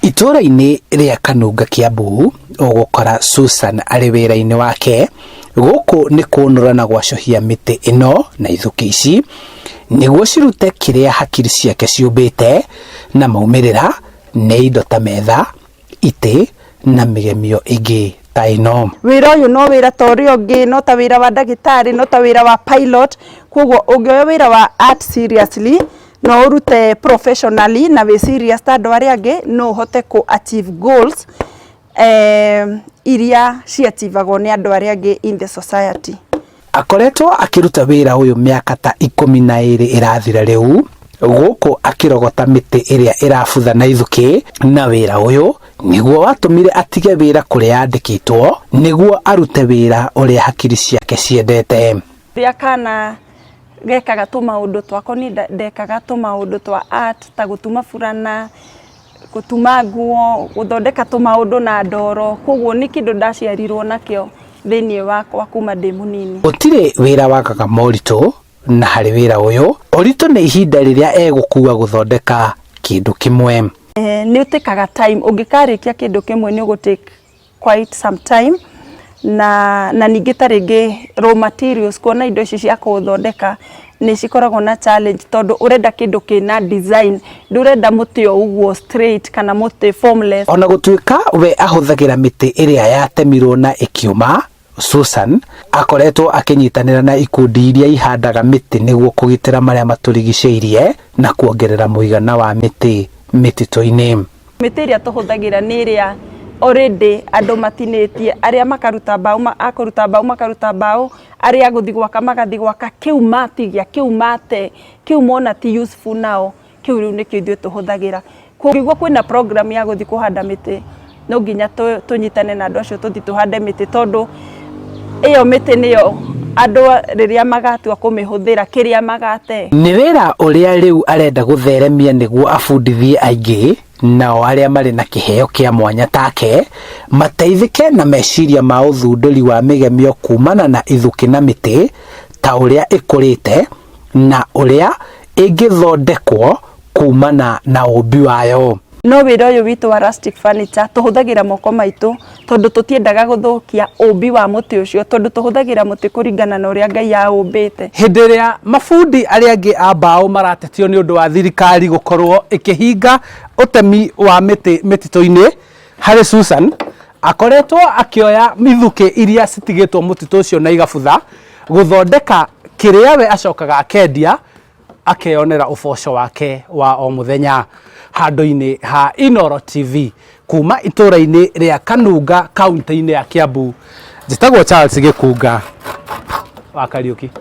Itura-ini ria Kanunga-Kiambu ugukora Susan ari wira-ini wake guku ni kunura na gwacohia miti ino na ithuki ici niguo cirute kiria hakiri ciake ciumbite na maumirira ni indo ta metha, ite na migemio ingi ta ino. Wira uyu no wira tori ungi, no ta wira wa ndagitari, no ta wira wa pilot. Koguo ungioya wira wa art seriously no urute professionally na we serious ta andu aria angi no uhote ku achieve goals iria ciachievagwo ni andu aria angi in the society. Akoretwo akiruta wira uyu miaka ta 12 irathira riu guku akirogota miti iria irabutha na ithuki, na wira uyu niguo watumire atige wira kuria andikitwo niguo arute wira uria hakiri ciake ciendete. Ria kana gekaga tu maundu twako ni ndekaga tu maundu twa art ta gutuma furana, gutuma nguo, guthondeka tu maundu na ndoro. Koguo ni kindu ndaciarirwo nakio thiini wakwa kuma ndi munini. Gutire wira wakaga moritu, na hari wira uyu oritu ni ihinda riria egukua guthondeka kindu kimwe. Ni utekaga time, ungikarikia kindu kimwe ni ugutake quite some time na ningi taringi raw materials kuona indo ici cia kuthondeka ni cikoragwo na challenge tondu urenda kindu kina design, ndurenda muti o uguo straight kana muti formless. Ona gutuika we ahuthagira miti iria yatemirwo na ikiuma, Susan akoretwo akinyitanira na ikundi iria ihandaga miti niguo kugitira maria maturigiceirie na kuongerera muigana wa miti mitito-ini. Miti iria tuhuthagira ni iria already andu matinetie, aria makaruta mbao akuruta mbao makaruta mbao, aria guthi gwaka magathi gwaka, kiu matigia kiu mate kiu mona ti useful nao, kiu riu nikio ithuĩ tuhuthagira. Kugiguo kwina program ya guthi kuhanda miti no nginya tunyitane na andu acio tuthi tuhande miti tondu iyo miti niyo andu riria magatua kumihuthira kiria magate. Ni wira uria riu arenda gutheremia niguo abundithie aingi nao aria mari na kiheo kia mwanya take mateithike na meciria ma uthunduri wa migemio kumana na ithuki na miti ta uria ikurite na uria ingithondekwo kumana na umbi wayo. No wira uyu witu wa rustic furniture tuhuthagira moko maitu tondu tutiendaga guthukia umbi wa muti ucio, tondu tuhuthagira muti kuringana na uria Ngai aumbite. Hindi ria mafundi aria angi a mbao maratetio ni undu wa thirikari gukorwo ikihinga utemi wa miti mitito-ini, hari Susan akoretwo akioya mithuki iria citigitwo mutito ucio na igabutha guthondeka kiria we acokaga akendia akeyonera uboco wake wa o muthenya. Handu-ini ha Inoro TV kuma itura-ini ria Kanunga kaunti-ini ya Kiambu, njitagwo Charles Gikunga wa Kariuki.